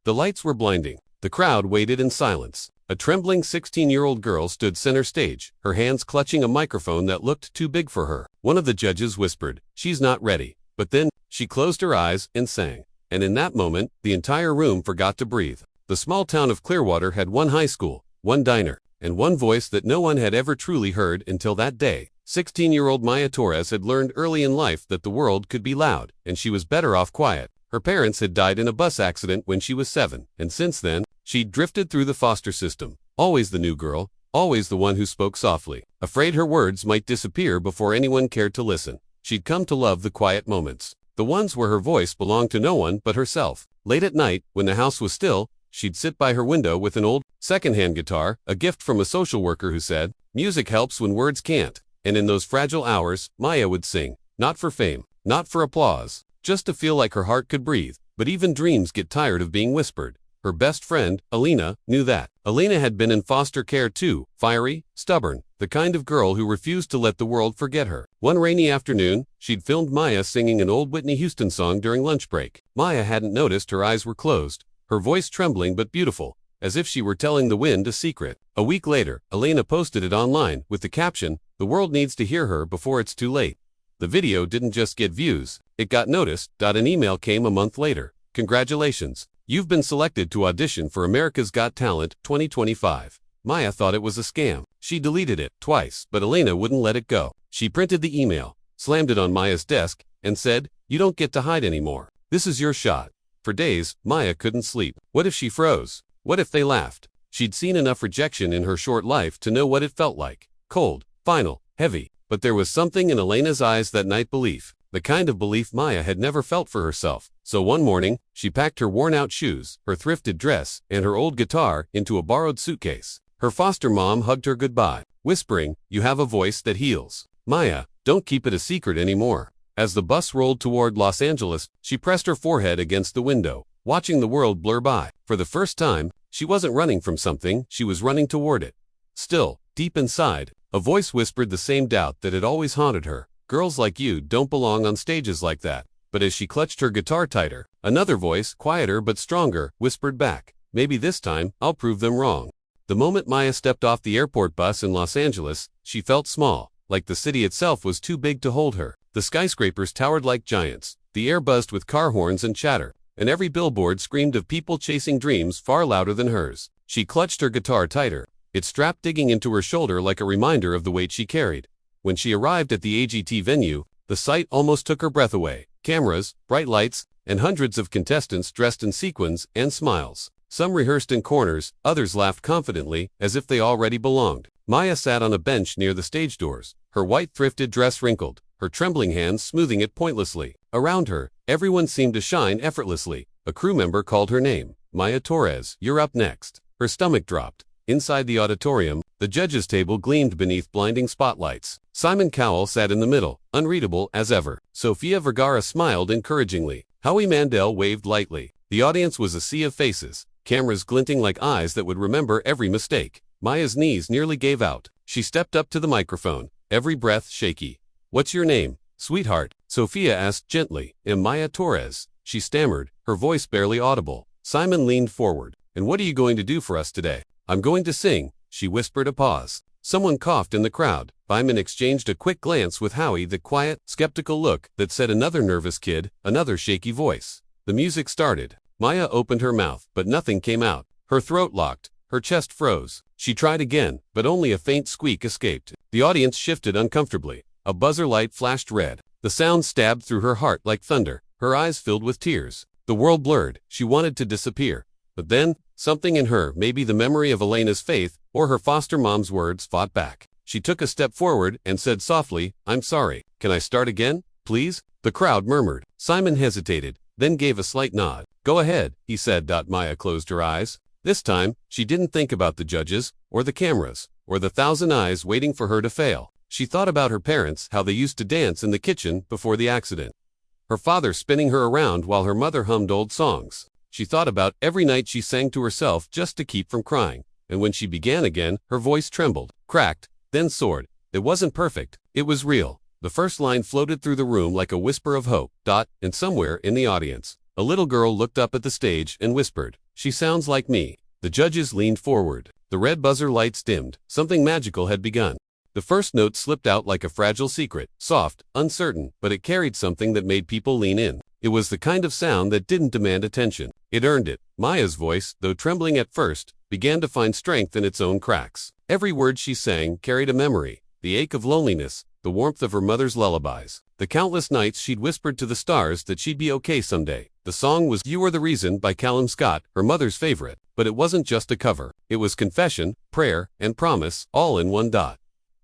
The lights were blinding. The crowd waited in silence. A trembling 16-year-old girl stood center stage, her hands clutching a microphone that looked too big for her. One of the judges whispered, "She's not ready." But then, she closed her eyes and sang. And in that moment, the entire room forgot to breathe. The small town of Clearwater had one high school, one diner, and one voice that no one had ever truly heard until that day. 16-year-old Maya Torres had learned early in life that the world could be loud, and she was better off quiet. Her parents had died in a bus accident when she was 7, and since then, she'd drifted through the foster system. Always the new girl, always the one who spoke softly, afraid her words might disappear before anyone cared to listen. She'd come to love the quiet moments, the ones where her voice belonged to no one but herself. Late at night, when the house was still, she'd sit by her window with an old, second-hand guitar, a gift from a social worker who said, "Music helps when words can't." And in those fragile hours, Maya would sing, not for fame, not for applause, just to feel like her heart could breathe. But even dreams get tired of being whispered. Her best friend, Alina, knew that. Alina had been in foster care too, fiery, stubborn, the kind of girl who refused to let the world forget her. One rainy afternoon, she'd filmed Maya singing an old Whitney Houston song during lunch break. Maya hadn't noticed her eyes were closed, her voice trembling but beautiful, as if she were telling the wind a secret. A week later, Alina posted it online with the caption, "The world needs to hear her before it's too late." The video didn't just get views, it got noticed. An email came a month later. "Congratulations. You've been selected to audition for America's Got Talent 2025. Maya thought it was a scam. She deleted it twice, but Alina wouldn't let it go. She printed the email, slammed it on Maya's desk, and said, "You don't get to hide anymore. This is your shot." For days, Maya couldn't sleep. What if she froze? What if they laughed? She'd seen enough rejection in her short life to know what it felt like. Cold, final, heavy. But there was something in Alina's eyes that night, belief. The kind of belief Maya had never felt for herself. So one morning, she packed her worn-out shoes, her thrifted dress, and her old guitar into a borrowed suitcase. Her foster mom hugged her goodbye, whispering, "You have a voice that heals. Maya, don't keep it a secret anymore." As the bus rolled toward Los Angeles, she pressed her forehead against the window, watching the world blur by. For the first time, she wasn't running from something, she was running toward it. Still, deep inside, a voice whispered the same doubt that had always haunted her. "Girls like you don't belong on stages like that." But as she clutched her guitar tighter, another voice, quieter but stronger, whispered back, "Maybe this time, I'll prove them wrong." The moment Maya stepped off the airport bus in Los Angeles, she felt small, like the city itself was too big to hold her. The skyscrapers towered like giants, the air buzzed with car horns and chatter, and every billboard screamed of people chasing dreams far louder than hers. She clutched her guitar tighter, its strap digging into her shoulder like a reminder of the weight she carried. When she arrived at the AGT venue, the sight almost took her breath away. Cameras, bright lights, and hundreds of contestants dressed in sequins and smiles. Some rehearsed in corners, others laughed confidently, as if they already belonged. Maya sat on a bench near the stage doors, her white thrifted dress wrinkled, her trembling hands smoothing it pointlessly. Around her, everyone seemed to shine effortlessly. A crew member called her name. "Maya Torres, you're up next." Her stomach dropped. Inside the auditorium, the judges' table gleamed beneath blinding spotlights. Simon Cowell sat in the middle, unreadable as ever. Sofia Vergara smiled encouragingly. Howie Mandel waved lightly. The audience was a sea of faces, cameras glinting like eyes that would remember every mistake. Maya's knees nearly gave out. She stepped up to the microphone, every breath shaky. "What's your name, sweetheart?" Sofia asked gently. "I'm Maya Torres," she stammered, her voice barely audible. Simon leaned forward. "And what are you going to do for us today?" "I'm going to sing," she whispered. A pause. Someone coughed in the crowd. Simon exchanged a quick glance with Howie, the quiet, skeptical look that said another nervous kid, another shaky voice. The music started. Maya opened her mouth, but nothing came out. Her throat locked, her chest froze. She tried again, but only a faint squeak escaped. The audience shifted uncomfortably. A buzzer light flashed red. The sound stabbed through her heart like thunder. Her eyes filled with tears. The world blurred. She wanted to disappear. But then, something in her, maybe the memory of Elena's faith, or her foster mom's words, fought back. She took a step forward and said softly, "I'm sorry. Can I start again, please?" The crowd murmured. Simon hesitated, then gave a slight nod. "Go ahead," he said. Maya closed her eyes. This time, she didn't think about the judges, or the cameras, or the thousand eyes waiting for her to fail. She thought about her parents, how they used to dance in the kitchen before the accident. Her father spinning her around while her mother hummed old songs. She thought about every night she sang to herself just to keep from crying. And when she began again, her voice trembled, cracked, then soared. It wasn't perfect. It was real. The first line floated through the room like a whisper of hope. And somewhere in the audience, a little girl looked up at the stage and whispered, She sounds like me. The judges leaned forward. The red buzzer lights dimmed. Something magical had begun. The first note slipped out like a fragile secret, soft, uncertain, but it carried something that made people lean in. It was the kind of sound that didn't demand attention. It earned it. Maya's voice, though trembling at first, began to find strength in its own cracks. Every word she sang carried a memory, the ache of loneliness, the warmth of her mother's lullabies, the countless nights she'd whispered to the stars that she'd be okay someday. The song was You Are the Reason by Callum Scott, her mother's favorite, but it wasn't just a cover. It was confession, prayer, and promise, all in one dot.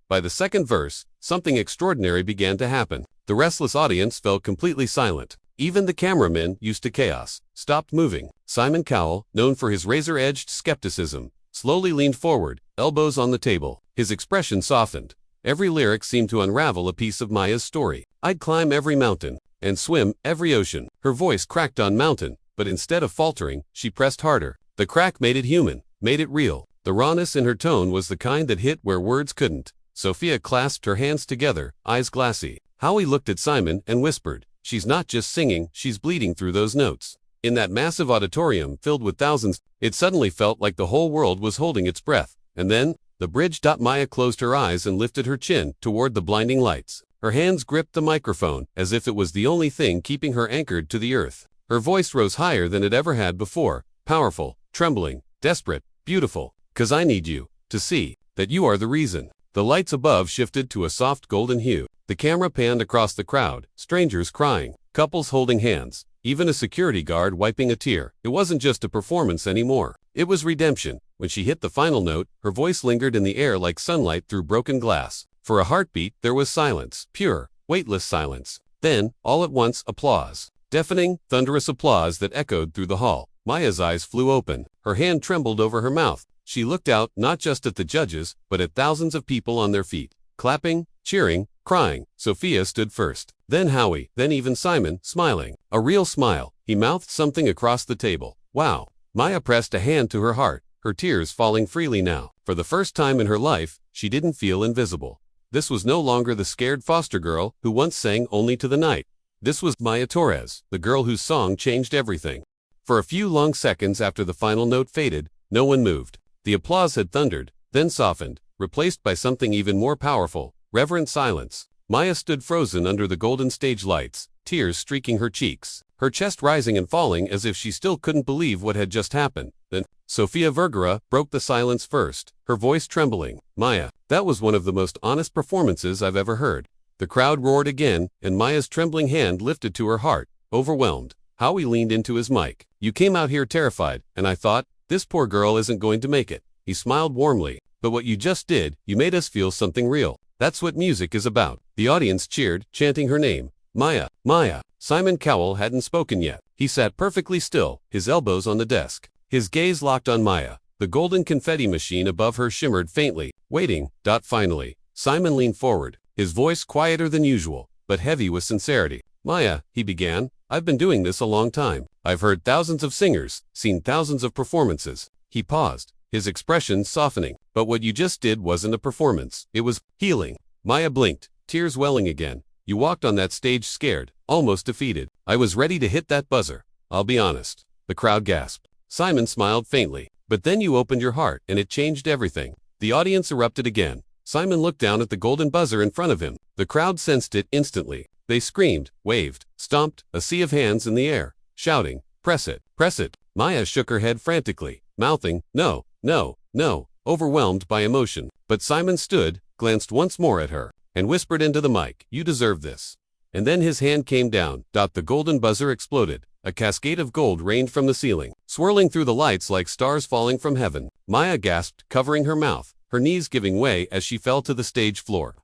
By the second verse, something extraordinary began to happen. The restless audience fell completely silent. Even the cameramen, used to chaos, stopped moving. Simon Cowell, known for his razor-edged skepticism, slowly leaned forward, elbows on the table. His expression softened. Every lyric seemed to unravel a piece of Maya's story. I'd climb every mountain and swim every ocean. Her voice cracked on mountain, but instead of faltering, she pressed harder. The crack made it human, made it real. The rawness in her tone was the kind that hit where words couldn't. Sophia clasped her hands together, eyes glassy. Howie looked at Simon and whispered, "She's not just singing, she's bleeding through those notes." In that massive auditorium filled with thousands, it suddenly felt like the whole world was holding its breath. And then, the bridge. Maya closed her eyes and lifted her chin toward the blinding lights. Her hands gripped the microphone, as if it was the only thing keeping her anchored to the earth. Her voice rose higher than it ever had before, powerful, trembling, desperate, beautiful. "'Cause I need you to see that you are the reason." The lights above shifted to a soft golden hue. The camera panned across the crowd, strangers crying, couples holding hands, even a security guard wiping a tear. It wasn't just a performance anymore. It was redemption. When she hit the final note, her voice lingered in the air like sunlight through broken glass. For a heartbeat, there was silence, pure, weightless silence. Then, all at once, applause. Deafening, thunderous applause that echoed through the hall. Maya's eyes flew open. Her hand trembled over her mouth. She looked out, not just at the judges, but at thousands of people on their feet, clapping, cheering, crying. Sophia stood first. Then Howie, then even Simon, smiling. A real smile. He mouthed something across the table. "Wow." Maya pressed a hand to her heart, her tears falling freely now. For the first time in her life, she didn't feel invisible. This was no longer the scared foster girl who once sang only to the night. This was Maya Torres, the girl whose song changed everything. For a few long seconds after the final note faded, no one moved. The applause had thundered, then softened, replaced by something even more powerful, reverent silence. Maya stood frozen under the golden stage lights, tears streaking her cheeks, her chest rising and falling as if she still couldn't believe what had just happened. Then, Sofia Vergara broke the silence first, her voice trembling. "Maya, that was one of the most honest performances I've ever heard." The crowd roared again, and Maya's trembling hand lifted to her heart, overwhelmed. Howie leaned into his mic. "You came out here terrified, and I thought, this poor girl isn't going to make it." He smiled warmly. "But what you just did, you made us feel something real. That's what music is about." The audience cheered, chanting her name. "Maya, Maya." Simon Cowell hadn't spoken yet. He sat perfectly still, his elbows on the desk. His gaze locked on Maya. The golden confetti machine above her shimmered faintly, waiting. Finally, Simon leaned forward, his voice quieter than usual, but heavy with sincerity. "Maya," he began, "I've been doing this a long time. I've heard thousands of singers, seen thousands of performances." He paused, his expression softening. "But what you just did wasn't a performance. It was healing." Maya blinked, tears welling again. "You walked on that stage scared, almost defeated." "I was ready to hit that buzzer. I'll be honest." The crowd gasped. Simon smiled faintly. "But then you opened your heart, and it changed everything." The audience erupted again. Simon looked down at the golden buzzer in front of him. The crowd sensed it instantly. They screamed, waved, stomped, a sea of hands in the air, shouting, "Press it, press it." Maya shook her head frantically, mouthing, "No, no, no," overwhelmed by emotion. But Simon stood, glanced once more at her, and whispered into the mic, "You deserve this." And then his hand came down. The golden buzzer exploded. A cascade of gold rained from the ceiling, swirling through the lights like stars falling from heaven. Maya gasped, covering her mouth, her knees giving way as she fell to the stage floor.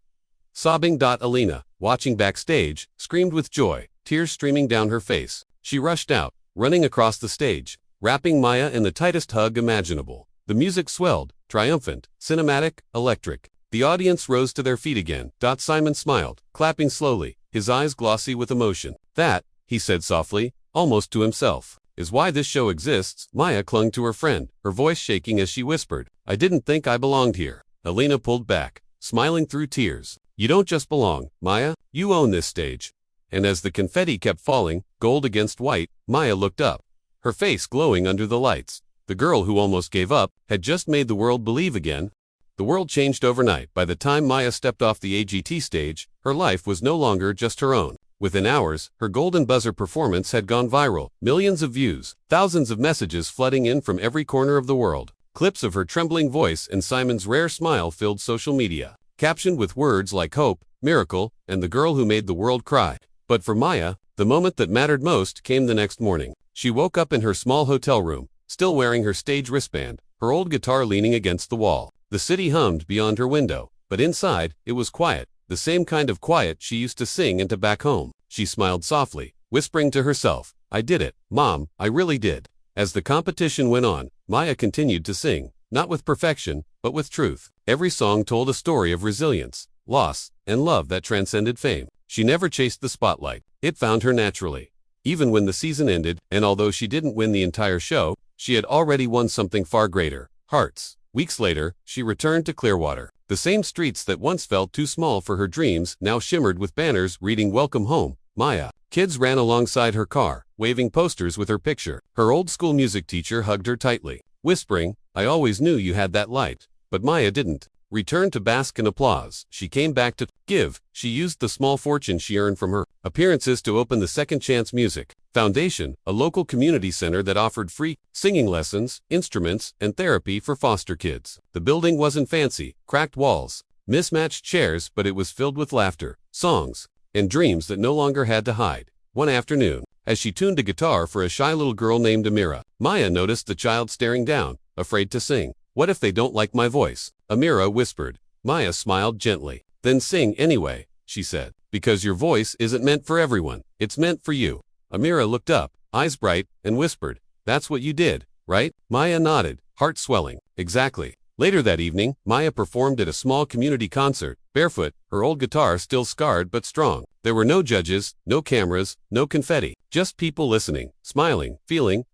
Sobbing. Alina, watching backstage, screamed with joy, tears streaming down her face. She rushed out, running across the stage, wrapping Maya in the tightest hug imaginable. The music swelled, triumphant, cinematic, electric. The audience rose to their feet again. Simon smiled, clapping slowly, his eyes glossy with emotion. "That," he said softly, almost to himself, "is why this show exists." Maya clung to her friend, her voice shaking as she whispered, "I didn't think I belonged here." Alina pulled back, smiling through tears. "You don't just belong, Maya, you own this stage." And as the confetti kept falling, gold against white, Maya looked up. her face glowing under the lights. The girl who almost gave up had just made the world believe again. The world changed overnight. By the time Maya stepped off the AGT stage, her life was no longer just her own. Within hours, her golden buzzer performance had gone viral. Millions of views, thousands of messages flooding in from every corner of the world. Clips of her trembling voice and Simon's rare smile filled social media, captioned with words like hope, miracle, and the girl who made the world cry. But for Maya, the moment that mattered most came the next morning. She woke up in her small hotel room, still wearing her stage wristband, her old guitar leaning against the wall. The city hummed beyond her window, but inside, it was quiet, the same kind of quiet she used to sing into back home. She smiled softly, whispering to herself, "I did it, Mom, I really did." As the competition went on, Maya continued to sing, not with perfection, but with truth. Every song told a story of resilience, loss, and love that transcended fame. She never chased the spotlight. It found her naturally. Even when the season ended, and although she didn't win the entire show, she had already won something far greater, hearts. Weeks later, she returned to Clearwater. The same streets that once felt too small for her dreams now shimmered with banners reading "Welcome Home, Maya." Kids ran alongside her car, waving posters with her picture. Her old school music teacher hugged her tightly, whispering, "I always knew you had that light." But Maya didn't return to bask in applause. She came back to give. She used the small fortune she earned from her appearances to open the Second Chance Music Foundation, a local community center that offered free singing lessons, instruments, and therapy for foster kids. The building wasn't fancy, cracked walls, mismatched chairs, but it was filled with laughter, songs, and dreams that no longer had to hide. One afternoon, as she tuned a guitar for a shy little girl named Amira, Maya noticed the child staring down, afraid to sing. "What if they don't like my voice?" Amira whispered. Maya smiled gently. "Then sing anyway," she said, "because your voice isn't meant for everyone. It's meant for you." Amira looked up, eyes bright, and whispered, "That's what you did, right?" Maya nodded, heart swelling. "Exactly." Later that evening, Maya performed at a small community concert, barefoot, her old guitar still scarred but strong. There were no judges, no cameras, no confetti, just people listening, smiling, feeling,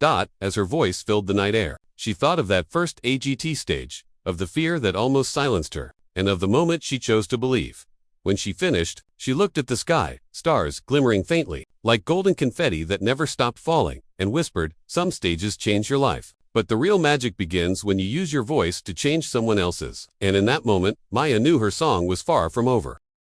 as her voice filled the night air. She thought of that first AGT stage, of the fear that almost silenced her, and of the moment she chose to believe. When she finished, she looked at the sky, stars glimmering faintly, like golden confetti that never stopped falling, and whispered, "Some stages change your life, but the real magic begins when you use your voice to change someone else's." And in that moment, Maya knew her song was far from over.